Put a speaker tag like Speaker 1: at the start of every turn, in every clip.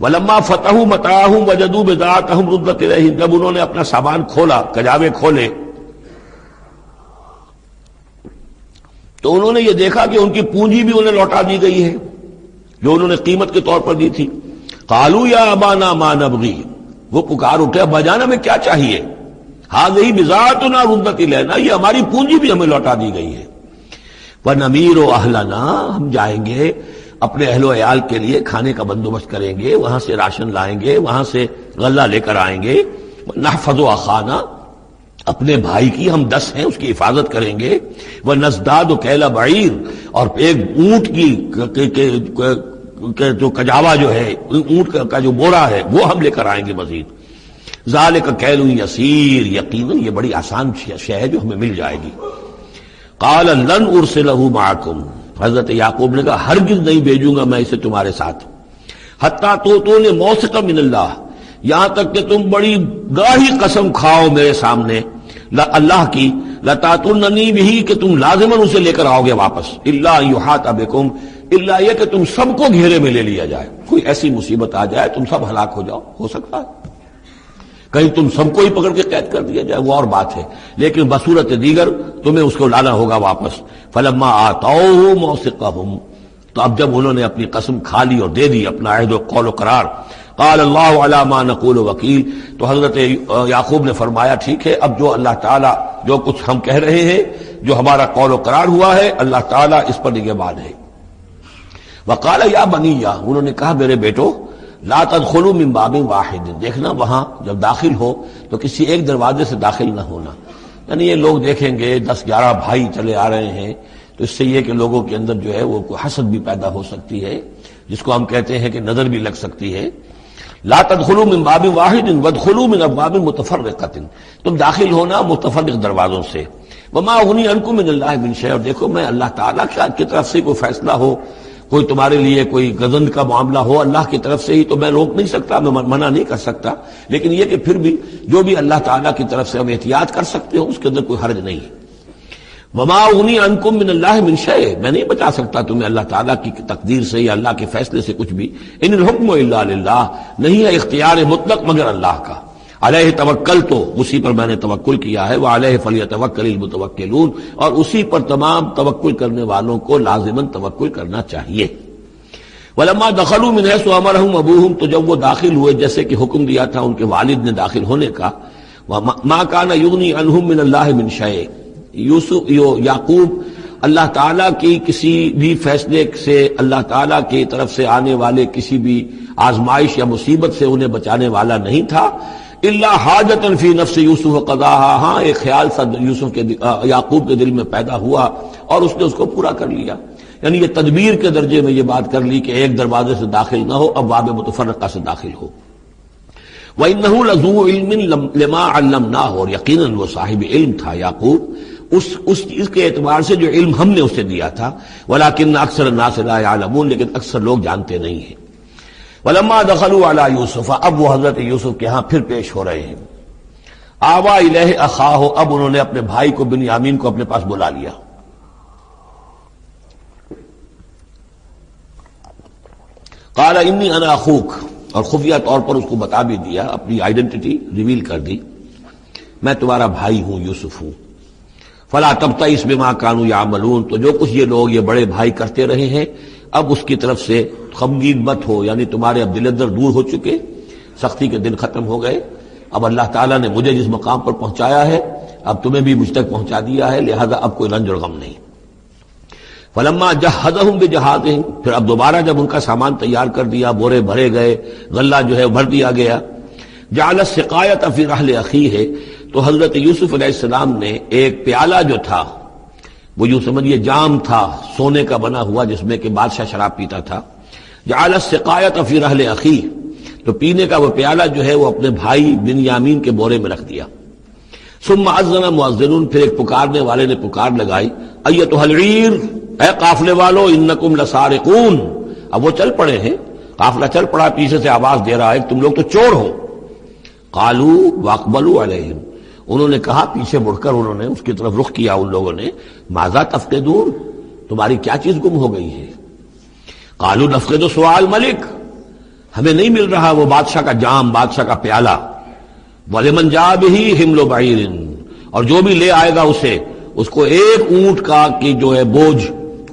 Speaker 1: وَلَمَّا فَتَحُوا مَتَاعَهُمْ وَجَدُوا بِضَاعَتَهُمْ رُدَّتْ إِلَيْهِمْ، جب انہوں نے اپنا سامان کھولا، کجاوے کھولے، تو انہوں نے یہ دیکھا کہ ان کی پونجی بھی انہیں لوٹا دی گئی ہے جو انہوں نے قیمت کے طور پر دی تھی۔ قالوا یا ابانا ما نبغی، وہ پکار اٹھے ابا جان ہمیں کیا چاہیے، هذه بضاعتنا ردت الینا، یہ ہماری پونجی بھی ہمیں لوٹا دی گئی ہے۔ وَنَمِيرُ أَهْلَنَا، ہم جائیں گے اپنے اہل و عیال کے لیے کھانے کا بندوبست کریں گے، وہاں سے راشن لائیں گے، وہاں سے غلہ لے کر آئیں گے۔ نحفظ أخانا، اپنے بھائی کی ہم 10 ہیں اس کی حفاظت کریں گے۔ وَنَزْدَادُ كَيْلَ بَعِيرٍ، اور ایک اونٹ کی جو کجاوا جو ہے، اونٹ کا جو بورا ہے وہ ہم لے کر آئیں گے مزید۔ ذَلِكَ كَيْلٌ يَسِيرٌ، یقیناً یہ بڑی آسان شے ہے جو ہمیں مل جائے گی۔ قال لن ارسلہ معکم، حضرت یعقوب نے کہا ہرگز نہیں بھیجوں گا میں اسے تمہارے ساتھ، حتیٰ تو نے موثقا من اللہ، یہاں تک کہ تم بڑی گاہی قسم کھاؤ میرے سامنے اللہ کی، لتاتوننی بہ، کہ تم لازماً اسے لے کر آؤ گے واپس، الا یحاط بکم، الا یہ کہ تم سب کو گھیرے میں لے لیا جائے، کوئی ایسی مصیبت آ جائے تم سب ہلاک ہو جاؤ، ہو سکتا ہے کہیں تم سب کو ہی پکڑ کے قید کر دیا جائے، وہ اور بات ہے، لیکن بصورت دیگر تمہیں اس کو لانا ہوگا واپس۔ فلما آتوہ موثقہم، تو اب جب انہوں نے اپنی قسم کھا لی اور دے دی اپنا عہد و قول و قرار، قال اللہ علی ما نقول وکیل، تو حضرت یعقوب نے فرمایا ٹھیک ہے، اب جو اللہ تعالیٰ جو کچھ ہم کہہ رہے ہیں، جو ہمارا قول و قرار ہوا ہے، اللہ تعالیٰ اس پر نگہبان ہے۔ وقال یا بنی، انہوں نے کہا میرے بیٹو، لا تدخلوا من باب واحد، دیکھنا وہاں جب داخل ہو تو کسی ایک دروازے سے داخل نہ ہونا، یعنی یہ لوگ دیکھیں گے 10-11 بھائی چلے آ رہے ہیں تو اس سے یہ کہ لوگوں کے اندر جو ہے وہ کوئی حسد بھی پیدا ہو سکتی ہے، جس کو ہم کہتے ہیں کہ نظر بھی لگ سکتی ہے۔ لا تدخلوا من باب واحد وادخلوا من ابواب متفرقۃ، تم داخل ہونا متفرق دروازوں سے۔ وما اغنی عنکم من اللہ من شیء، اور دیکھو میں اللہ تعالیٰ کی طرف سے کوئی فیصلہ ہو، کوئی تمہارے لیے کوئی غضب کا معاملہ ہو اللہ کی طرف سے ہی، تو میں روک نہیں سکتا، میں منع نہیں کر سکتا، لیکن یہ کہ پھر بھی جو بھی اللہ تعالیٰ کی طرف سے ہم احتیاط کر سکتے ہو اس کے اندر کوئی حرج نہیں ہے۔ وما اغنی عنکم من اللہ من شیء، میں نہیں بچا سکتا تمہیں اللہ تعالیٰ کی تقدیر سے یا اللہ کے فیصلے سے کچھ بھی۔ ان الحکم الا للہ، نہیں ہے اختیار مطلق مگر اللہ کا۔ علیہ توکل، تو اسی پر میں نے توکل کیا ہے، وعلیہ فلیتوکل المتوکلون، اور اسی پر تمام توکل کرنے والوں کو لازماً توکل کرنا چاہیے۔ ولما دخلوا من حيث امرهم ابوهم، تو جب وہ داخل ہوئے جیسے کہ حکم دیا تھا ان کے والد نے داخل ہونے کا، ما كان يغني عنهم من الله من شيء، یعقوب اللہ تعالیٰ کی کسی بھی فیصلے سے، اللہ تعالیٰ کی طرف سے آنے والے کسی بھی آزمائش یا مصیبت سے انہیں بچانے والا نہیں تھا، الا حاجۃ فی نفس یوسف قضاها، ہاں ایک خیال سا یوسف کے یعقوب کے دل میں پیدا ہوا اور اس نے اس کو پورا کر لیا، یعنی یہ تدبیر کے درجے میں یہ بات کر لی کہ ایک دروازے سے داخل نہ ہو، ابواب متفرقہ سے داخل ہو۔ وَإِنَّهُ لَذُو عِلْمٍ لِمَا عَلَّمْنَاهُ، اور یقیناً وہ صاحب علم تھا یعقوب اس چیز کے اعتبار سے جو علم ہم نے اسے دیا تھا، وَلَكِنَّ أَكْثَرَ النَّاسِ لَا يَعْلَمُونَ، لیکن اکثر لوگ جانتے نہیں ہیں۔ وَلَمَّا دَخَلُوا عَلَى يُوسُفَ، اب وہ حضرت یوسف کے ہاں پھر پیش ہو رہے ہیں۔ آوَى إِلَيْهِ أَخَاهُ، اب انہوں نے اپنے بھائی کو بنیامین کو اپنے پاس بلا لیا۔ قال انی انا اخوک، اور خفیہ طور پر اس کو بتا بھی دیا، اپنی آئیڈینٹی ریویل کر دی، میں تمہارا بھائی ہوں، یوسف ہوں۔ فلا تبتئس بما كانوا يعملون، تو جو کچھ یہ لوگ یہ بڑے بھائی کرتے رہے ہیں اب اس کی طرف سے غمگین مت ہو، یعنی تمہارے اب دل اندر دور ہو چکے، سختی کے دن ختم ہو گئے، اب اللہ تعالیٰ نے مجھے جس مقام پر پہنچایا ہے اب تمہیں بھی مجھ تک پہنچا دیا ہے، لہذا اب کوئی رنج اور غم نہیں۔ فلما جہزہم بجہازہم، پھر اب دوبارہ جب ان کا سامان تیار کر دیا، بورے بھرے گئے، غلہ جو ہے بھر دیا گیا، جعل السقایۃ فی رحل اخیہ، تو حضرت یوسف علیہ السلام نے ایک پیالہ جو تھا، وہ یوں سمجھیے جام تھا سونے کا بنا ہوا جس میں کہ بادشاہ شراب پیتا تھا، جعل السقایۃ فی رحل اخیہ، تو پینے کا وہ پیالہ جو ہے وہ اپنے بھائی بنیامین کے بورے میں رکھ دیا۔ ثم اذن مؤذن، پھر ایک پکارنے والے نے پکار لگائی، ایتھا العیر، اے قافلے والو، انکم لسارقون، اب وہ چل پڑے ہیں، قافلہ چل پڑا، پیچھے سے آواز دے رہا ہے تم لوگ تو چور ہو۔ قالوا واقبلوا علیہم، انہوں نے کہا، پیچھے مڑ کر انہوں نے اس کی طرف رخ کیا ان لوگوں نے، ماذا تفقدون، تمہاری کیا چیز گم ہو گئی ہے؟ قالوا نفقد سؤال ملک، ہمیں نہیں مل رہا وہ بادشاہ کا جام، بادشاہ کا پیالہ. وَلِمَنْ جَاءَ بِهِ حِمْلُ بَعِيرٍ، اور جو بھی لے آئے گا اسے، اس کو ایک اونٹ کا کی جو ہے بوجھ،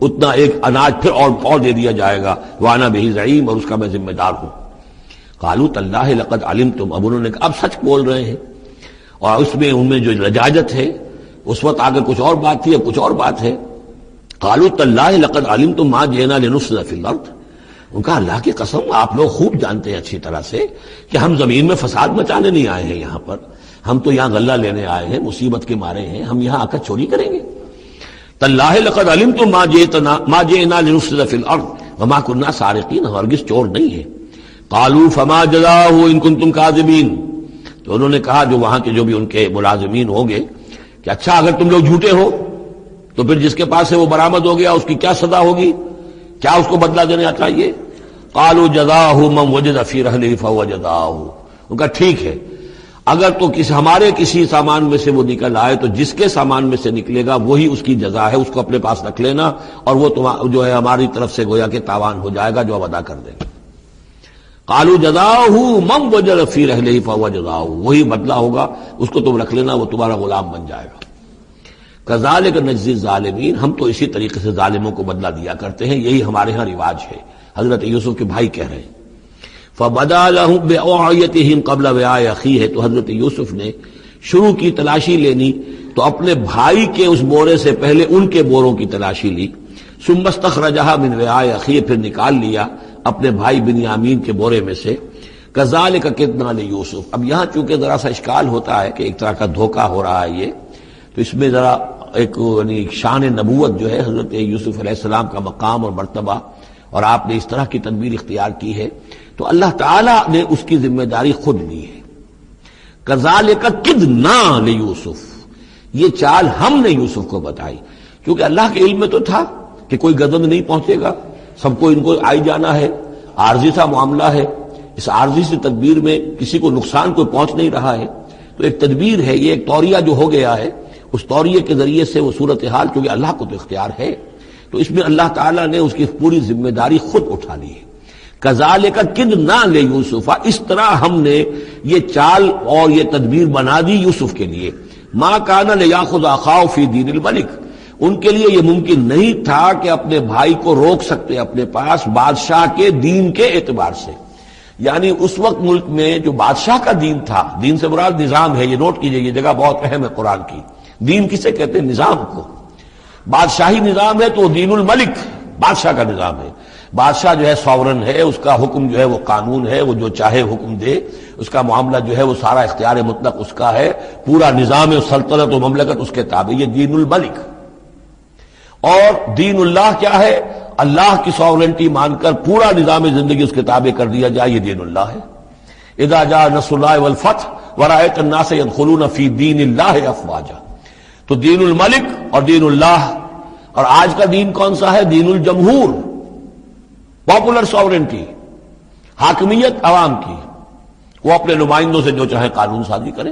Speaker 1: اتنا ایک اناج پھر اور دے دیا جائے گا. وَأَنَا بِهِ زَعِيمٌ، اور اس کا میں ذمہ دار ہوں. قَالُوا تَاللَّهِ لَقَدْ عَلِمْتُمْ، اب انہوں نے کہا اب سچ بول رہے ہیں، اور اس میں ان میں جو لجاجت ہے، اس وقت آگے کچھ اور بات تھی، اب کچھ اور بات ہے. قَالُوا تَاللَّهِ لَقَدْ عَلِمْتُمْ مَا جِئْنَا لِنُفْسِدَ فِي الْأَرْضِ، ان کا اللہ کی قسم آپ لوگ خوب جانتے ہیں اچھی طرح سے کہ ہم زمین میں فساد مچانے نہیں آئے ہیں. یہاں پر ہم تو یہاں غلہ لینے آئے ہیں، مصیبت کے مارے ہیں، ہم یہاں آ کر چوری کریں گے؟ تاللہ لقد علمتم ما جئنا لنفسد فی الارض وما كنا سارقین، ہرگز چور نہیں ہے. قالوا فما جزاؤہ ان کنتم کاذبین، تو انہوں نے کہا جو وہاں کے جو بھی ان کے ملازمین ہوں گے کہ اچھا اگر تم لوگ جھوٹے ہو تو پھر جس کے پاس سے وہ برآمد ہو گیا اس کی کیا سزا ہوگی، کیا اس کو بدلہ دینا چاہیے؟ قالوا جزاؤہ من وجد فی رحلہ فہو جزاؤہ، ان کا ٹھیک ہے اگر تو ہمارے کسی سامان میں سے وہ نکل آئے تو جس کے سامان میں سے نکلے گا وہی اس کی جزا ہے، اس کو اپنے پاس رکھ لینا، اور وہ جو ہے ہماری طرف سے گویا کہ تاوان ہو جائے گا جو اب ادا کر دیں گے. قالوا جزاؤہ من وجد فی رحلہ فہو جزاؤہ، وہی بدلہ ہوگا، اس کو تم رکھ لینا، وہ تمہارا غلام بن جائے گا. کذالک نجزی الظالمین، ہم تو اسی طریقے سے ظالموں کو بدلہ دیا کرتے ہیں، یہی ہمارے ہاں رواج ہے. حضرت یوسف کے بھائی کہہ رہے ہیں فَبَدَا لَهُمْ بِأَوْعِيَتِهِمْ قَبْلَ وِعَاءِ أَخِيهِ، تو حضرت یوسف نے شروع کی تلاشی لینی تو اپنے بھائی کے اس بورے سے پہلے ان کے بوروں کی تلاشی لی. ثُمَّ اسْتَخْرَجَهَا مِنْ وِعَاءِ أَخِيهِ، پھر نکال لیا اپنے بھائی بنیامین کے بورے میں سے. كَذَلِكَ كِدْنَا لِيُوسُف، اب یہاں چونکہ ذرا سا اشکال ہوتا ہے کہ ایک طرح کا دھوکہ ہو رہا ہے یہ، تو اس میں ذرا ایک یعنی شان نبوت جو ہے حضرت یوسف علیہ السلام کا مقام اور مرتبہ، اور آپ نے اس طرح کی تدبیر اختیار کی ہے تو اللہ تعالیٰ نے اس کی ذمہ داری خود لی ہے. کذالک کدنا لیوسف، یہ چال ہم نے یوسف کو بتائی، کیونکہ اللہ کے علم میں تو تھا کہ کوئی غضب نہیں پہنچے گا، سب کو ان کو آئی جانا ہے، عارضی سا معاملہ ہے، اس عارضی سے تدبیر میں کسی کو نقصان کوئی پہنچ نہیں رہا ہے، تو ایک تدبیر ہے، یہ ایک توریہ جو ہو گیا ہے، اس توریے کے ذریعے سے وہ صورتحال، کیونکہ اللہ کو تو اختیار ہے، تو اس میں اللہ تعالیٰ نے اس کی پوری ذمہ داری خود اٹھا لی ہے. کذالک کدنا لیوسف، اس طرح ہم نے یہ چال اور یہ تدبیر بنا دی یوسف کے لیے. ما کان لیاخذ اخاہ فی دین الملک، ان کے لیے یہ ممکن نہیں تھا کہ اپنے بھائی کو روک سکتے اپنے پاس بادشاہ کے دین کے اعتبار سے. یعنی اس وقت ملک میں جو بادشاہ کا دین تھا، دین سے مراد نظام ہے، یہ نوٹ کیجئے، یہ جگہ بہت اہم ہے قرآن کی. دین کسے کہتے ہیں؟ نظام کو. بادشاہی نظام ہے تو دین الملک بادشاہ کا نظام ہے. بادشاہ جو ہے ساورن ہے، اس کا حکم جو ہے وہ قانون ہے، وہ جو چاہے حکم دے، اس کا معاملہ جو ہے وہ سارا اختیار مطلق اس کا ہے، پورا نظام سلطنت و مملکت اس کے تابع، یہ دین الملک. اور دین اللہ کیا ہے؟ اللہ کی ساورنٹی مان کر پورا نظام زندگی اس کے تابع کر دیا جائے، یہ دین اللہ ہے. اذا جاء نصر اللہ والفتح ورأيت الناس يدخلون في دین اللہ افواجا، تو دین الملک اور دین اللہ. اور آج کا دین کون سا ہے؟ دین الجمہور، پاپولر ساورنٹی، حاکمیت عوام کی. وہ اپنے نمائندوں سے جو چاہے قانون سازی کریں،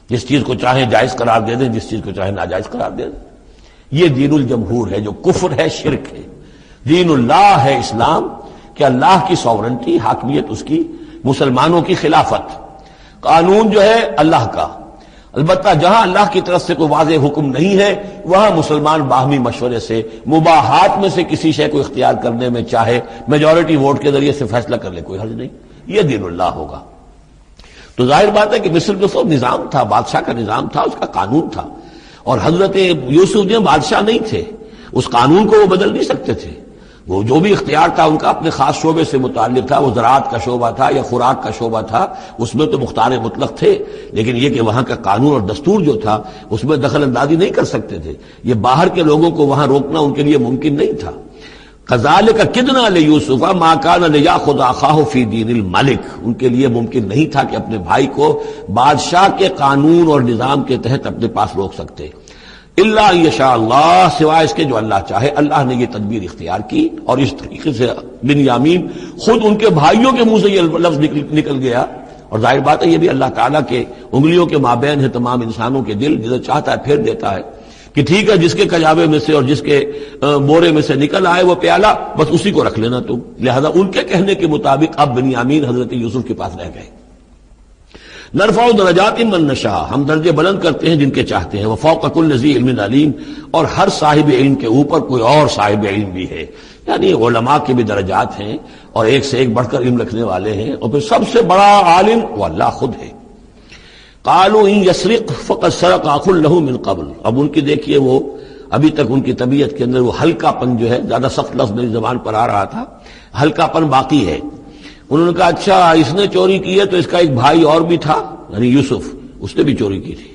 Speaker 1: جس چیز کو چاہیں جائز قرار دے دیں، جس چیز کو چاہیں ناجائز قرار دے دیں. یہ دین الجمہور ہے جو کفر ہے، شرک ہے. دین اللہ ہے اسلام، کہ اللہ کی ساورنٹی، حاکمیت اس کی، مسلمانوں کی خلافت، قانون جو ہے اللہ کا. البتہ جہاں اللہ کی طرف سے کوئی واضح حکم نہیں ہے وہاں مسلمان باہمی مشورے سے مباحات میں سے کسی شے کو اختیار کرنے میں چاہے میجورٹی ووٹ کے ذریعے سے فیصلہ کر لے، کوئی حرج نہیں. یہ دین اللہ ہوگا. تو ظاہر بات ہے کہ مصر میں سب نظام تھا، بادشاہ کا نظام تھا، اس کا قانون تھا، اور حضرت یوسف جو بادشاہ نہیں تھے، اس قانون کو وہ بدل نہیں سکتے تھے. وہ جو بھی اختیار تھا ان کا اپنے خاص شعبے سے متعلق تھا، وہ زراعت کا شعبہ تھا یا خوراک کا شعبہ تھا، اس میں تو مختار مطلق تھے، لیکن یہ کہ وہاں کا قانون اور دستور جو تھا اس میں دخل اندازی نہیں کر سکتے تھے. یہ باہر کے لوگوں کو وہاں روکنا ان کے لیے ممکن نہیں تھا. کذالک کدنا لیوسف ما کان لیاخذ اخاہ فی دین الملک، ان کے لیے ممکن نہیں تھا کہ اپنے بھائی کو بادشاہ کے قانون اور نظام کے تحت اپنے پاس روک سکتے. الا یشاء اللہ، سوائے اس کے جو اللہ چاہے. اللہ نے یہ تدبیر اختیار کی، اور اس طریقے سے بنیامین خود ان کے بھائیوں کے منہ سے یہ لفظ نکل گیا. اور ظاہر بات ہے یہ بھی اللہ تعالیٰ کے انگلیوں کے مابین ہے تمام انسانوں کے دل، جسے چاہتا ہے پھیر دیتا ہے. کہ ٹھیک ہے جس کے کجاوے میں سے اور جس کے بورے میں سے نکل آئے وہ پیالہ بس اسی کو رکھ لینا تم. لہذا ان کے کہنے کے مطابق اب بنیامین حضرت یوسف کے پاس رہ گئے. نرفع درجات من نشاء، ہم درجے بلند کرتے ہیں جن کے چاہتے ہیں. وفوق کل ذی علم علیم، اور ہر صاحب علم کے اوپر کوئی اور صاحب علم بھی ہے. یعنی علماء کے بھی درجات ہیں اور ایک سے ایک بڑھ کر علم رکھنے والے ہیں، اور پھر سب سے بڑا عالم وہ اللہ خود ہے. قالوا ان يسرق فقد سرق اخ له من قبل. اب ان کی دیکھیے وہ ابھی تک ان کی طبیعت کے اندر وہ ہلکا پن جو ہے، زیادہ سخت لفظ میری زبان پر آ رہا تھا، ہلکا پن باقی ہے. انہوں نے کہا اچھا اس نے چوری کی ہے تو اس کا ایک بھائی اور بھی تھا، یعنی یوسف، اس نے بھی چوری کی تھی.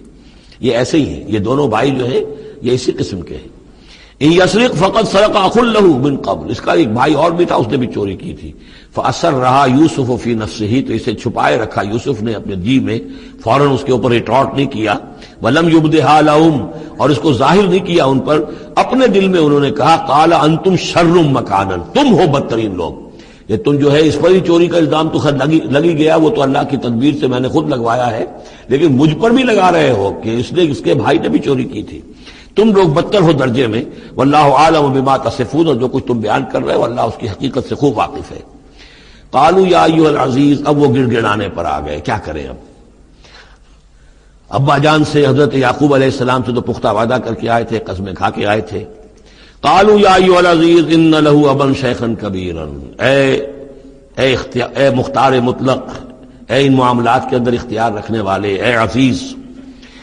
Speaker 1: یہ ایسے ہی ہیں، یہ دونوں بھائی جو ہیں یہ اسی قسم کے ہیں. ان یسرق فقد سرق اخ له من قبل، اس کا ایک بھائی اور بھی تھا، اس نے بھی چوری کی تھی. فأسرها یوسف فی نفسہ، تو اسے چھپائے رکھا یوسف نے اپنے جی میں، فوراً اس کے اوپر ریٹارٹ نہیں کیا. ولم یبدھا لهم، اور اس کو ظاہر نہیں کیا ان پر. اپنے دل میں انہوں نے کہا قال انتم شر مکانا، تم ہو بدترین لوگ. یہ تم جو ہے اس پر ہی چوری کا الزام تو خیر لگی گیا، وہ تو اللہ کی تدبیر سے میں نے خود لگوایا ہے، لیکن مجھ پر بھی لگا رہے ہو کہ اس کے بھائی نے بھی چوری کی تھی. تم لوگ بدتر ہو درجے میں. واللہ عالم بما تصفون، اور جو کچھ تم بیان کر رہے ہو اللہ اس کی حقیقت سے خوب واقف ہے. قالوا یا ایھا العزیز، اب وہ گڑ گڑانے پر آ گئے. کیا کریں اب؟ ابا جان سے حضرت یعقوب علیہ السلام سے تو پختہ وعدہ کر کے آئے تھے، قسمیں کھا کے آئے تھے. قالوا یا ایھا العزیز ان له ابا شیخا کبیرا، اے مختار مطلق، اے ان معاملات کے اندر اختیار رکھنے والے، اے عزیز،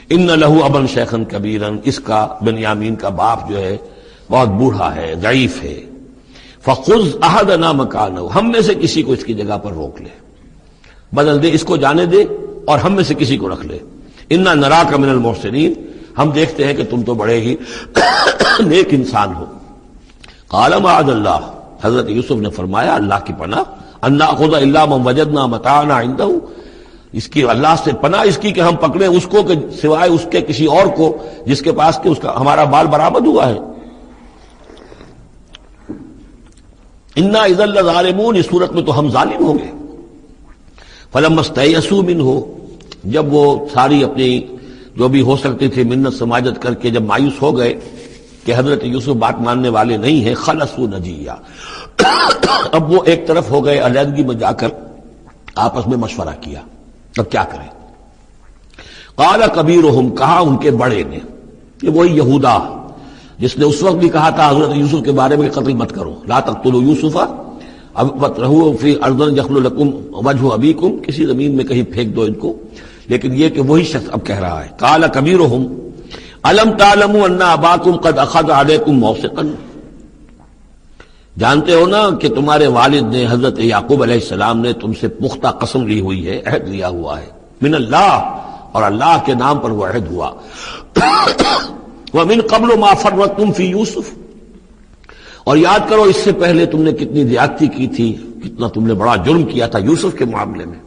Speaker 1: ان له ابا شیخا کبیرا، اس کا بنیامین کا باپ جو ہے بہت بوڑھا ہے، ضعیف ہے. فخذ احدنا مکانہ، ہم میں سے کسی کو اس کی جگہ پر روک لے، بدل دے، اس کو جانے دے اور ہم میں سے کسی کو رکھ لے. انا نراک من المحسنین، ہم دیکھتے ہیں کہ تم تو بڑے ہی نیک انسان ہو. قال معاذ اللہ، حضرت یوسف نے فرمایا اللہ کی پناہ، ان ناخذ الا من وجدنا متاعنا عنده، اس کی اللہ سے پناہ اس کی کہ ہم پکڑیں اس کو کہ سوائے اس کے کسی اور کو جس کے پاس کہ اس کا ہمارا مال برآمد ہوا ہے. انا اذا لظالمون، اس صورت میں تو ہم ظالم ہوں گے. فلما استيئسوا منه، جب وہ ساری اپنی جو بھی ہو سکتی تھی منت سماجت کر کے جب مایوس ہو گئے کہ حضرت یوسف بات ماننے والے نہیں ہیں، خلصوا نجیہ، اب وہ ایک طرف ہو گئے، علیحدگی میں جا کر آپس میں مشورہ کیا اب کیا کریں. قال کبیرہم، کہا ان کے بڑے نے، کہ وہی یہودا جس نے اس وقت بھی کہا تھا حضرت یوسف کے بارے میں کہ قتل مت کرو، لا تقتلوا یوسف وَاطْرَحُوهُ فِي أَرْضٍ يَخْلُ لَكُمْ وَجْهُ أَبِيكُمْ، کسی زمین میں کہیں پھینک دو ان کو. لیکن یہ کہ وہی شخص اب کہہ رہا ہے قال کبیرہم أَلَمْ تَعْلَمُوا أَنَّ أَبَاكُمْ قَدْ أَخَذَ عَلَيْكُمْ مَوْثِقًا، جانتے ہو نا کہ تمہارے والد نے حضرت یعقوب علیہ السلام نے تم سے پختہ قسم لی ہوئی ہے، عہد لیا ہوا ہے، من اللہ، اور اللہ کے نام پر وہ عہد ہوا. وَمِن قَبْلُ مَا فَرَّطْتُمْ فِي يُوسُف، اور یاد کرو اس سے پہلے تم نے کتنی زیادتی کی تھی، کتنا تم نے بڑا جرم کیا تھا یوسف کے معاملے میں.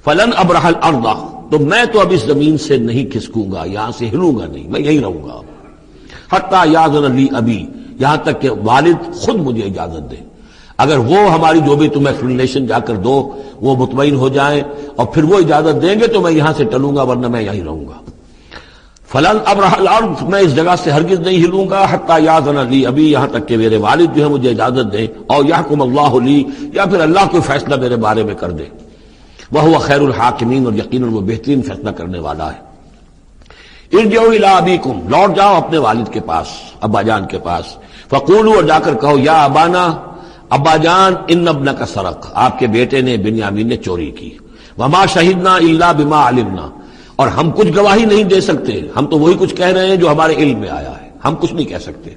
Speaker 1: فلن ابرح الارض، تو میں تو اب اس زمین سے نہیں کھسکوں گا، یہاں سے ہلوں گا نہیں، میں یہی رہوں گا حتی یاذن لی ابی، یہاں تک کہ والد خود مجھے اجازت دے. اگر وہ ہماری جو بھی تم ایکسپلینیشن جا کر دو وہ مطمئن ہو جائیں اور پھر وہ اجازت دیں گے تو میں یہاں سے ٹلوں گا، ورنہ میں یہی رہوں گا. فلن ابرح الارض، میں اس جگہ سے ہرگز نہیں ہلوں گا، حتی یاذن لی ابی، یہاں تک کہ میرے والد جو ہے مجھے اجازت دیں، اور یحکم اللہ لی، یا پھر اللہ کوئی فیصلہ میرے بارے میں کر دے. وہو خیر الحاکمین، اور یقیناً وہ بہترین فیصلہ کرنے والا ہے. ارجعوا الی ابیکم، لوٹ جاؤ اپنے والد کے پاس، ابا جان کے پاس. فقولوا، اور جا کر کہو، یا ابانا، ابا جان، ان ابنک سرق، آپ کے بیٹے نے بنیامین نے چوری کی. وما شہدنا الا بما علمنا، اور ہم کچھ گواہی نہیں دے سکتے، ہم تو وہی کچھ کہہ رہے ہیں جو ہمارے علم میں آیا ہے، ہم کچھ نہیں کہہ سکتے.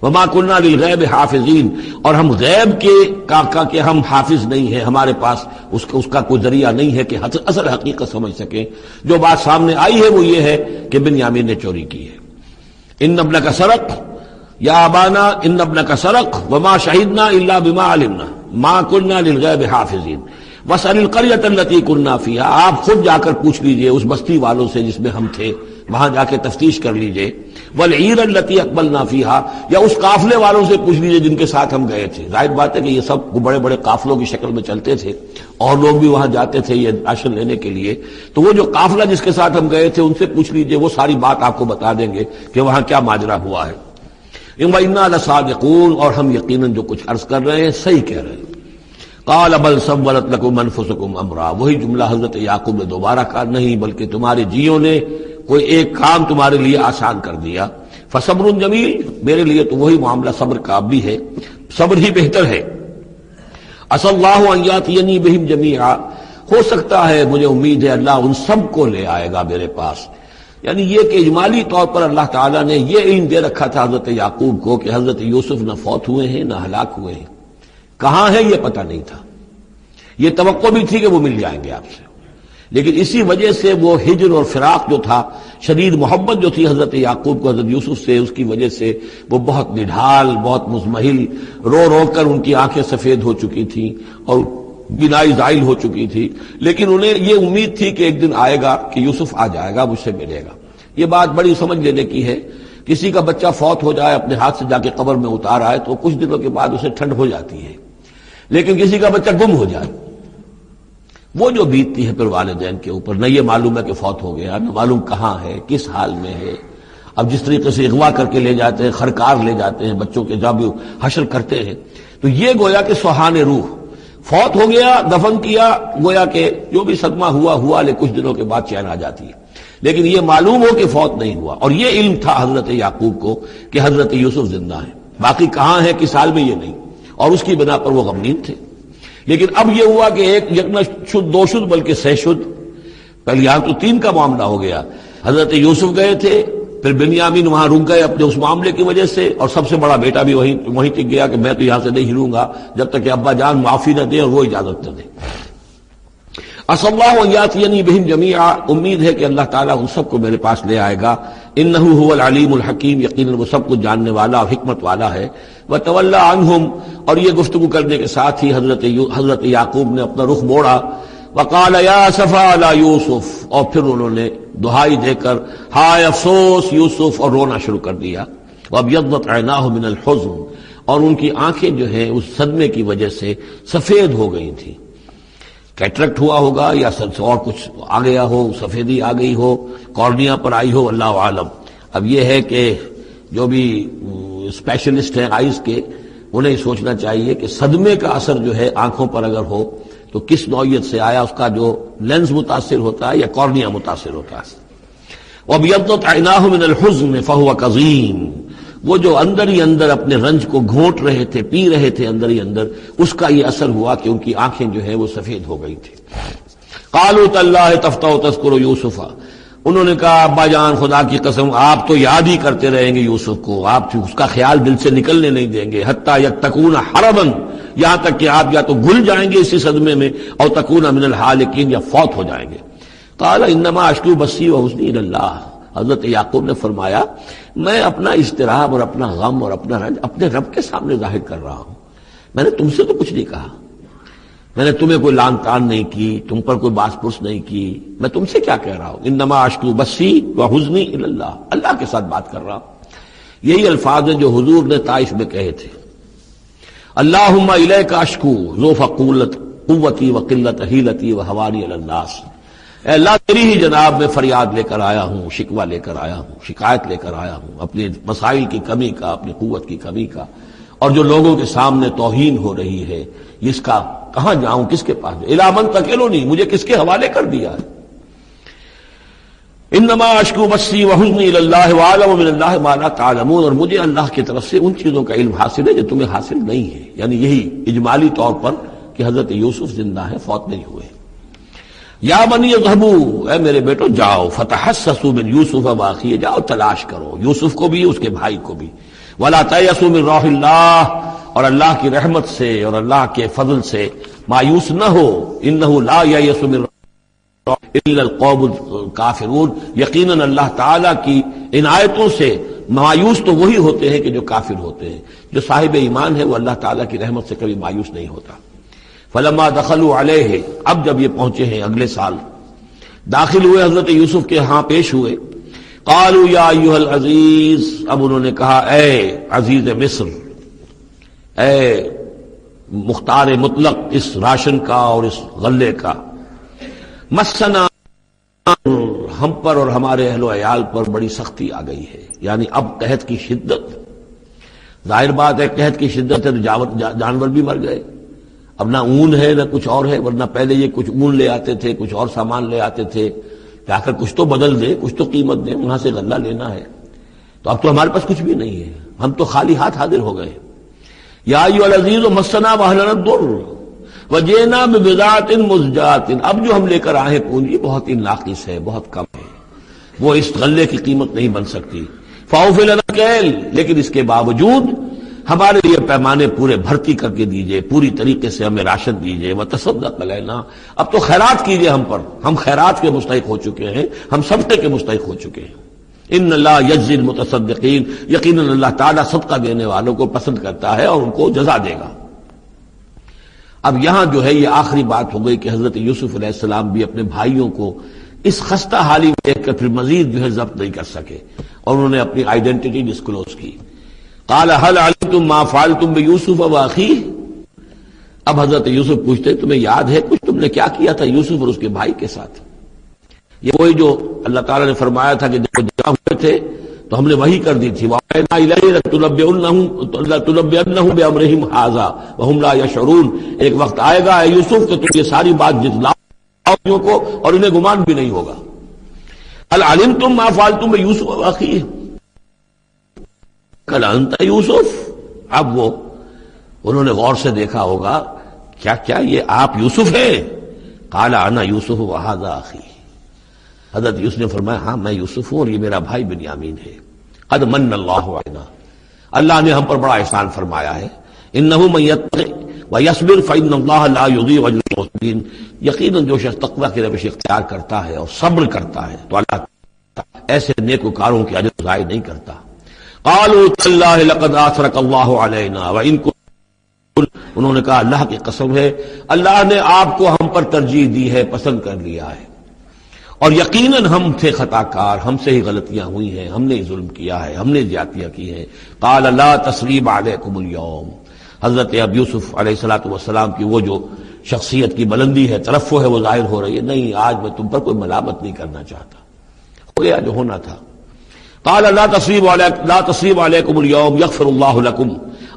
Speaker 1: وما كنا للغیب حافظین، اور ہم غیب کے ہم حافظ نہیں ہیں، ہمارے پاس اس کا کوئی ذریعہ نہیں ہے کہ اصل حقیقت سمجھ سکیں. جو بات سامنے آئی ہے وہ یہ ہے کہ بنیامین نے چوری کی ہے. ان ابنک سرق، یا ابانا ان ابنک سرق وما شہدنا الا بما علمنا ما كنا للغیب حافظین واسأل القرية التي كنا فيها، آپ خود جا کر پوچھ لیجئے اس بستی والوں سے جس میں ہم تھے، وہاں جا کے تفتیش کر لیجئے، والعیر التی اقبلنا فیہا، یا اس قافلے والوں سے پوچھ لیجئے جن کے ساتھ ہم گئے تھے۔ ظاہر بات ہے کہ یہ سب بڑے بڑے قافلوں کی شکل میں چلتے تھے اور لوگ بھی وہاں جاتے تھے یہ راشن لینے کے لیے، تو وہ جو قافلہ جس کے ساتھ ہم گئے تھے ان سے پوچھ لیجئے، وہ ساری بات آپ کو بتا دیں گے کہ وہاں کیا ماجرا ہوا ہے۔ وَإِنَّا لَصَادِقُونَ، اور ہم یقیناً جو کچھ عرض کر رہے ہیں صحیح کہہ رہے ہیں۔ قال بل سولت لكم انفسكم امرا، وہی جملہ حضرت یعقوب نے دوبارہ کہا، نہیں بلکہ تمہارے جیوں نے کوئی ایک کام تمہارے لیے آسان کر دیا، فصبر جمیل، میرے لیے تو وہی معاملہ صبر کا بھی ہے، صبر ہی بہتر ہے۔ عسى الله ان ياتيني بهم جميعا، ہو سکتا ہے، مجھے امید ہے اللہ ان سب کو لے آئے گا میرے پاس۔ یعنی یہ کہ اجمالی طور پر اللہ تعالیٰ نے یہ علم دے رکھا تھا حضرت یعقوب کو کہ حضرت یوسف نہ فوت ہوئے ہیں نہ ہلاک ہوئے ہیں، کہاں ہے یہ پتہ نہیں تھا، یہ توقع بھی تھی کہ وہ مل جائیں گے آپ سے، لیکن اسی وجہ سے وہ ہجر اور فراق جو تھا، شدید محبت جو تھی حضرت یعقوب کو حضرت یوسف سے، اس کی وجہ سے وہ بہت نڈھال، بہت مزمحل، رو رو کر ان کی آنکھیں سفید ہو چکی تھیں اور بینائی زائل ہو چکی تھی، لیکن انہیں یہ امید تھی کہ ایک دن آئے گا کہ یوسف آ جائے گا، مجھ سے ملے گا۔ یہ بات بڑی سمجھ لینے کی ہے، کسی کا بچہ فوت ہو جائے، اپنے ہاتھ سے جا کے قبر میں اتار آئے تو کچھ دنوں کے بعد اسے ٹھنڈ ہو جاتی ہے، لیکن کسی کا بچہ گم ہو جائے، وہ جو بیتتی ہے پھر والدین کے اوپر، نہ یہ معلوم ہے کہ فوت ہو گیا، نہ معلوم کہاں ہے، کس حال میں ہے۔ اب جس طریقے سے اغوا کر کے لے جاتے ہیں، خرکار لے جاتے ہیں بچوں کے، جب حشر کرتے ہیں، تو یہ گویا کہ سوہان روح، فوت ہو گیا، دفن کیا، گویا کہ جو بھی صدمہ ہوا لیکن کچھ دنوں کے بعد چین آ جاتی ہے، لیکن یہ معلوم ہو کہ فوت نہیں ہوا، اور یہ علم تھا حضرت یعقوب کو کہ حضرت یوسف زندہ ہیں، باقی کہاں ہے کس حال میں یہ نہیں، اور اس کی بنا پر وہ غمگین تھے۔ لیکن اب یہ ہوا کہ ایک یکنا شد دو شد بلکہ سہ شد، پہلے یہاں تو تین کا معاملہ ہو گیا، حضرت یوسف گئے تھے، پھر بنیامین وہاں رک گئے اپنے اس معاملے کی وجہ سے، اور سب سے بڑا بیٹا بھی وہیں ٹک گیا کہ میں تو یہاں سے نہیں ہلوں گا جب تک کہ ابا جان معافی نہ دیں اور وہ اجازت نہ دیں۔ عسى الله ان ياتيني بهم جميعا، امید ہے کہ اللہ تعالیٰ ان سب کو میرے پاس لے آئے گا، انه هو العلیم الحکیم، یقیناً وہ سب کچھ جاننے والا اور حکمت والا ہے۔ وتولى عنهم، اور یہ گفتگو کرنے کے ساتھ ہی حضرت یعقوب نے اپنا رخ موڑا، وقال یا اسفا علی یوسف، اور پھر انہوں نے دہائی دے کر ہائے افسوس یوسف، اور رونا شروع کر دیا۔ وابیضت عیناہ من الحزن، اور ان کی آنکھیں جو ہیں اس صدمے کی وجہ سے سفید ہو گئی تھیں، کیٹریکٹ ہوا ہوگا یا اور کچھ آ گیا ہو، سفیدی آ گئی ہو، کارنیا پر آئی ہو، اللہ عالم۔ اب یہ ہے کہ جو بھی اسپیشلسٹ ہیں آئیز کے، انہیں سوچنا چاہیے کہ صدمے کا اثر جو ہے آنکھوں پر اگر ہو تو کس نوعیت سے آیا، اس کا جو لینز متاثر ہوتا ہے یا کارنیا متاثر ہوتا ہے۔ وَابْيَضَّتْ عَيْنَاهُ مِنَ الْحُزْنِ فَهُوَ كَظِيمٌ، وہ جو اندر ہی اندر اپنے رنج کو گھونٹ رہے تھے، پی رہے تھے اندر ہی اندر، اس کا یہ اثر ہوا کہ ان کی آنکھیں جو ہیں وہ سفید ہو گئی تھی۔ قالوا تاللہ تفتأ تذکر یوسف، انہوں نے کہا ابا جان خدا کی قسم آپ تو یاد ہی کرتے رہیں گے یوسف کو، آپ اس کا خیال دل سے نکلنے نہیں دیں گے، حتی یتکون حرما، یہاں تک کہ آپ یا تو گل جائیں گے اسی صدمے میں، اور تکون من الحالکین، یا فوت ہو جائیں گے۔ قال انما اشکو بثی وحزنی الی اللہ، حضرت یعقوب نے فرمایا میں اپنا اضطراب اور اپنا غم اور اپنا رنج اپنے رب کے سامنے ظاہر کر رہا ہوں، میں نے تم سے تو کچھ نہیں کہا، میں نے تمہیں کوئی لان تان نہیں کی، تم پر کوئی باس پرس نہیں کی، میں تم سے کیا کہہ رہا ہوں، انما اشکو بثی وحزنی الی اللہ، اللہ کے ساتھ بات کر رہا ہوں۔ یہی الفاظ ہیں جو حضور نے طائف میں کہے تھے، اللہم الیک اشکو ضعف قوتی وقلت حیلتی وہوانی علی الناس، اے اللہ تیری ہی جناب میں فریاد لے کر آیا ہوں، شکوہ لے کر آیا ہوں، شکایت لے کر آیا ہوں اپنے مسائل کی کمی کا، اپنی قوت کی کمی کا، اور جو لوگوں کے سامنے توہین ہو رہی ہے اس کا کہاں جاؤں، کس کے پاس جاؤں، الی من تکلنی، مجھے کس کے حوالے کر دیا ہے۔ انما اشکو بثی وحزنی الی اللہ واعلم من اللہ ما لا تعلمون، اور مجھے اللہ کی طرف سے ان چیزوں کا علم حاصل ہے جو تمہیں حاصل نہیں ہے، یعنی یہی اجمالی طور پر کہ حضرت یوسف زندہ ہے، فوت نہیں ہوئے۔ یا بنی اذهبوا، اے میرے بیٹو جاؤ، فتحسسوا من یوسف واخیہ، جاؤ تلاش کرو یوسف کو بھی اس کے بھائی کو بھی، ولا تیأسوا من روح اللہ، اور اللہ کی رحمت سے اور اللہ کے فضل سے مایوس نہ ہو، انہ لا ییأس من الا القوم الکافرون، یقیناً اللہ تعالیٰ کی عنایتوں سے مایوس تو وہی ہوتے ہیں کہ جو کافر ہوتے ہیں، جو صاحب ایمان ہے وہ اللہ تعالیٰ کی رحمت سے کبھی مایوس نہیں ہوتا۔ فلما دخلوا علیہ، اب جب یہ پہنچے ہیں اگلے سال، داخل ہوئے حضرت یوسف کے ہاں پیش ہوئے، قالوا یا ایھا العزیز، اب انہوں نے کہا اے عزیز مصر، اے مختار مطلق اس راشن کا اور اس غلے کا، مسنا، ہم پر اور ہمارے اہل و عیال پر بڑی سختی آ گئی ہے، یعنی اب قحط کی شدت، ظاہر بات ہے قحط کی شدت ہے تو جانور بھی مر گئے، اب نہ اون ہے نہ کچھ اور ہے، ورنہ پہلے یہ کچھ اون لے آتے تھے، کچھ اور سامان لے آتے تھے کہ آخر کچھ تو بدل دے، کچھ تو قیمت دے، وہاں سے غلہ لینا ہے، تو اب تو ہمارے پاس کچھ بھی نہیں ہے، ہم تو خالی ہاتھ حاضر ہو گئے۔ یا ایھا العزیز مسنا واہلنا الضر وجئنا ببضاعۃ مزجاۃ، اب جو ہم لے کر آئے پونجی بہت ہی ناقص ہے، بہت کم ہے، وہ اس غلے کی قیمت نہیں بن سکتی۔ فاوف لنا الکیل، لیکن اس کے باوجود ہمارے لیے پیمانے پورے بھرتی کر کے دیجئے، پوری طریقے سے ہمیں راشن دیجئے، وتصدق علینا، اب تو خیرات کیجئے ہم پر، ہم خیرات کے مستحق ہو چکے ہیں، ہم صدقے کے مستحق ہو چکے ہیں۔ ان اللہ یجزی المتصدقین، یقیناً اللہ تعالیٰ صدقہ دینے والوں کو پسند کرتا ہے اور ان کو جزا دے گا۔ اب یہاں جو ہے یہ آخری بات ہو گئی کہ حضرت یوسف علیہ السلام بھی اپنے بھائیوں کو اس خستہ حالی میں دیکھ کر پھر مزید جو ہے ضبط نہیں کر سکے اور انہوں نے اپنی آئیڈینٹی ڈسکلوز کی۔ قال هل علمتم ما فعلتم بيوسف واخيه، اب حضرت یوسف پوچھتے تمہیں یاد ہے کچھ تم نے کیا کیا تھا یوسف اور اس کے بھائی کے ساتھ؟ یہ وہی جو اللہ تعالیٰ نے فرمایا تھا کہ جب وہ جمع ہوئے تھے تو ہم نے وہی کر دی تھی، وَأَوْحَيْنَا إِلَيْهِ لَتُنَبِّئَنَّهُم بِأَمْرِهِمْ هَٰذَا وَهُمْ لَا يَشْعُرُونَ، ایک وقت آئے گا اے یوسف کہ تم یہ ساری بات جتلاؤ کو اور انہیں گمان بھی نہیں ہوگا۔ هل علمتم ما فعلتم بيوسف واخيه قال انت یوسف، اب وہ انہوں نے غور سے دیکھا ہوگا کیا یہ آپ یوسف ہیں؟ قال انا یوسف وهذا اخی، حضرت یوسف نے فرمایا ہاں میں یوسف ہوں اور یہ میرا بھائی بنیامین ہے۔ قد من اللہ علینا، اللہ نے ہم پر بڑا احسان فرمایا ہے۔ انہ من یتق ویصبر فإن اللہ لا یضیع اجر المحسنین، یقیناً جو شخص تقوی کی روش اختیار کرتا ہے اور صبر کرتا ہے تو اللہ ایسے نیکوکاروں کی اجر ضائع نہیں کرتا۔ قالوا تاللہ لقد آثرک اللہ علینا وإن كنت، انہوں نے کہا اللہ کی قسم ہے اللہ نے آپ کو ہم پر ترجیح دی ہے، پسند کر لیا ہے، اور یقیناً ہم تھے خطا کار، ہم سے ہی غلطیاں ہوئی ہیں، ہم نے ظلم کیا ہے، ہم نے زیادتیاں کی ہیں۔ قال لا تثریب علیکم اليوم، حضرت اب یوسف علیہ الصلوۃ والسلام کی وہ جو شخصیت کی بلندی ہے، ترفع ہے، وہ ظاہر ہو رہی ہے، نہیں آج میں تم پر کوئی ملامت نہیں کرنا چاہتا، ہو گیا جو ہونا تھا۔ قال لا تثریب علیکم اليوم یغفر اللہ لکم،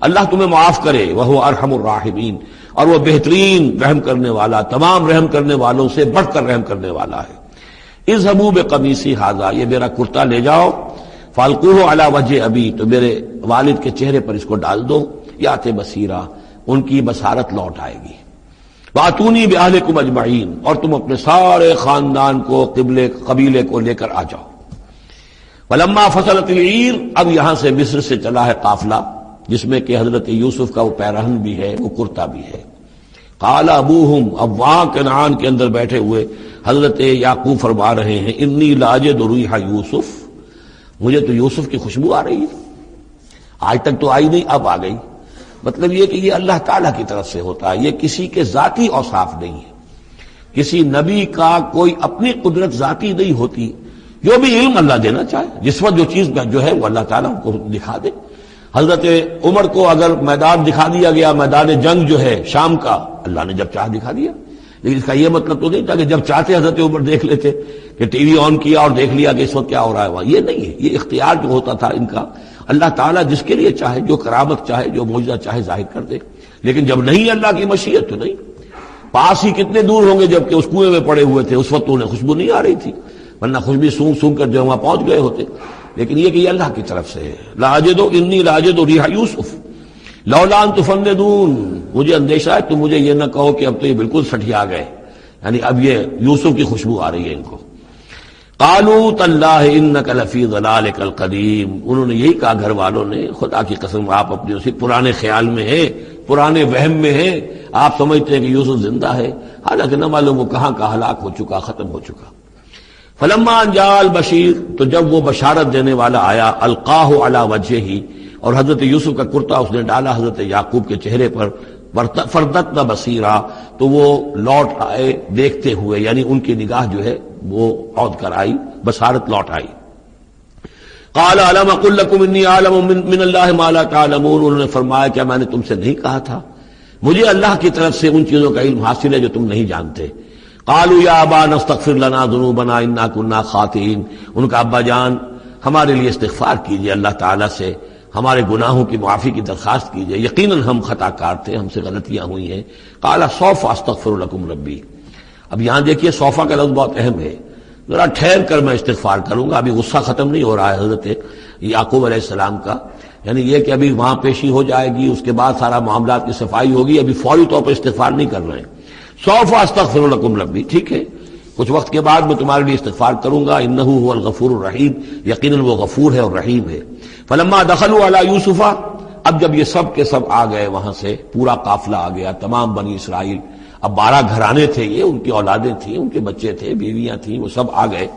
Speaker 1: اللہ تمہیں معاف کرے، وہو ارحم الراحمین، اور وہ بہترین رحم کرنے والا، تمام رحم کرنے والوں سے بڑھ کر رحم کرنے والا ہے۔ اذهبوا بقمیصی ھذا، یہ میرا کرتا لے جاؤ، فالقوہ علی وجہ ابی، تو میرے والد کے چہرے پر اس کو ڈال دو، یات بصیرا، ان کی بصارت لوٹ آئے گی۔ واتونی باہلکم اجمعین، اور تم اپنے سارے خاندان کو قبیلے کو لے کر آ جاؤ۔ ولما فصلت العیر، اب یہاں سے مصر سے چلا ہے قافلہ جس میں کہ حضرت یوسف کا وہ پیرہن بھی ہے، وہ کرتا بھی ہے۔ قال ابوہم، اب وہاں کنعان کے اندر بیٹھے ہوئے حضرت یعقوب فرما رہے ہیں انی لاجد ریح یوسف، مجھے تو یوسف کی خوشبو آ رہی ہے، آج تک تو آئی نہیں اب آ گئی۔ مطلب یہ کہ یہ اللہ تعالیٰ کی طرف سے ہوتا ہے، یہ کسی کے ذاتی اوصاف نہیں ہے، کسی نبی کا کوئی اپنی قدرت ذاتی نہیں ہوتی، جو بھی علم اللہ دینا چاہے، جس وقت جو چیز جو ہے وہ اللہ تعالیٰ کو دکھا دے۔ حضرت عمر کو اگر میدان دکھا دیا گیا، میدان جنگ جو ہے شام کا، اللہ نے جب چاہ دکھا دیا، لیکن اس کا یہ مطلب تو نہیں تھا کہ جب چاہتے حضرت عمر دیکھ لیتے، کہ ٹی وی آن کیا اور دیکھ لیا کہ اس وقت کیا ہو رہا ہے وہاں، یہ نہیں ہے، یہ اختیار جو ہوتا تھا ان کا، اللہ تعالیٰ جس کے لیے چاہے، جو کرامت چاہے، جو معجزہ چاہے ظاہر کر دے، لیکن جب نہیں اللہ کی مشیت تو نہیں۔ پاس ہی کتنے دور ہوں گے جبکہ اس کنویں میں پڑے ہوئے تھے، اس وقت انہیں خوشبو نہیں آ رہی تھی، ورنہ خوشبو سونگ سونگ کر جو وہاں پہنچ گئے ہوتے، لیکن یہ کہ یہ اللہ کی طرف سے ہے۔ لاجد انی لاجد ریح یوسف لولا ان تفندون، مجھے اندیشہ ہے تم مجھے یہ نہ کہو کہ اب تو یہ بالکل سٹھیا گئے، یعنی اب یہ یوسف کی خوشبو آ رہی ہے ان کو۔ قالوا تاللہ انک لفی ضلالک القدیم، انہوں نے یہی کہا گھر والوں نے، خدا کی قسم آپ اپنے اسی پرانے خیال میں ہیں، پرانے وہم میں ہیں، آپ سمجھتے ہیں کہ یوسف زندہ ہے، حالانکہ نہ معلوم وہ کہاں کا ہلاک ہو چکا، ختم ہو چکا۔ فلما ان جاء البشیر، تو جب وہ بشارت دینے والا آیا، القاہ علی وجہہ، اور حضرت یوسف کا کرتا اس نے ڈالا حضرت یعقوب کے چہرے پر، فردتنا بصیرا، تو وہ لوٹ آئے دیکھتے ہوئے، یعنی ان کی نگاہ جو ہے وہ عود کر آئی، بصارت لوٹ آئی۔ قال الم اقل لكم انی اعلم من اللہ ما لا تعلمون، انہوں نے فرمایا کیا میں نے تم سے نہیں کہا تھا مجھے اللہ کی طرف سے ان چیزوں کا علم حاصل ہے جو تم نہیں جانتے۔ قالوا یا ابانا استغفر لنا ذنوبنا انا كنا خاطئین، ان کا ابا جان ہمارے لیے استغفار کیجئے، اللہ تعالیٰ سے ہمارے گناہوں کی معافی کی درخواست کیجئے، یقیناً ہم خطا کار تھے، ہم سے غلطیاں ہوئی ہیں۔ قال سوف استغفر لكم ربی، اب یہاں دیکھیے صوفہ کا لفظ بہت اہم ہے، ذرا ٹھہر کر میں استغفار کروں گا، ابھی غصہ ختم نہیں ہو رہا ہے حضرت یعقوب علیہ السلام کا، یعنی یہ کہ ابھی وہاں پیشی ہو جائے گی، اس کے بعد سارا معاملات کی صفائی ہوگی، ابھی فوری طور پر استغفار نہیں کر رہے ہیں۔ سوف استغفر لكم ربی، ٹھیک ہے کچھ وقت کے بعد میں تمہارے لیے استغفار کروں گا، انہ هو الغفور الرحیم، یقیناً وہ غفور ہے اور رحیم ہے۔ فلما دخلوا علی یوسف، اب جب یہ سب کے سب آ گئے وہاں سے، پورا قافلہ آ گیا، تمام بنی اسرائیل، اب 12 گھرانے تھے، یہ ان کی اولادیں تھیں، ان کے بچے تھے، بیویاں تھیں، وہ سب آ گئے۔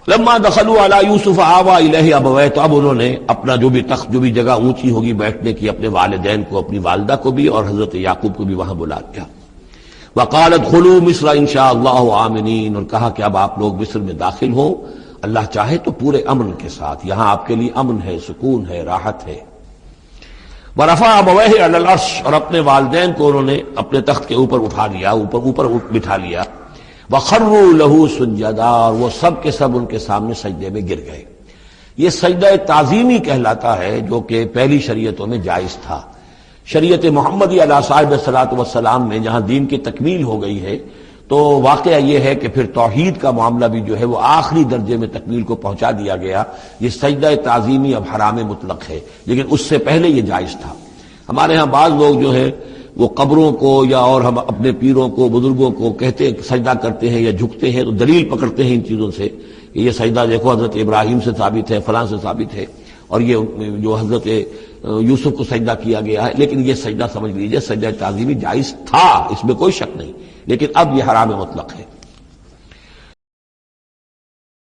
Speaker 1: لما دخلوا علی یوسف آوی الیہ ابویہ، تو اب انہوں نے اپنا جو بھی تخت، جو بھی جگہ اونچی ہوگی بیٹھنے کی، اپنے والدین کو، اپنی والدہ کو بھی اور حضرت یعقوب کو بھی وہاں بلا لیا۔ وقال ادخلوا مصر ان شاء اللہ آمنین، اور کہا کہ اب آپ لوگ مصر میں داخل ہوں اللہ چاہے تو پورے امن کے ساتھ، یہاں آپ کے لیے امن ہے، سکون ہے، راحت ہے۔ ورفع ابویہ علی العرش، اور اپنے والدین کو انہوں نے اپنے تخت کے اوپر اٹھا لیا، اوپر بٹھا لیا۔ وخروا له سجدا، اور وہ سب کے سب ان کے سامنے سجدے میں گر گئے۔ یہ سجدہ تعظیمی کہلاتا ہے، جو کہ پہلی شریعتوں میں جائز تھا۔ شریعت محمدی علیہ صاحب الصلاۃ والسلام میں جہاں دین کی تکمیل ہو گئی ہے، تو واقعہ یہ ہے کہ پھر توحید کا معاملہ بھی جو ہے وہ آخری درجے میں تکمیل کو پہنچا دیا گیا۔ یہ سجدہ تعظیمی اب حرام مطلق ہے، لیکن اس سے پہلے یہ جائز تھا۔ ہمارے ہاں بعض لوگ جو ہے وہ قبروں کو یا اور ہم اپنے پیروں کو، بزرگوں کو کہتے سجدہ کرتے ہیں یا جھکتے ہیں، تو دلیل پکڑتے ہیں ان چیزوں سے کہ یہ سجدہ دیکھو حضرت ابراہیم سے ثابت ہے، فلاں سے ثابت ہے، اور یہ جو حضرت یوسف کو سجدہ کیا گیا ہے، لیکن یہ سجدہ سمجھ لیجئے سجدہ تعظیمی جائز تھا، اس میں کوئی شک نہیں، لیکن اب یہ حرام مطلق ہے۔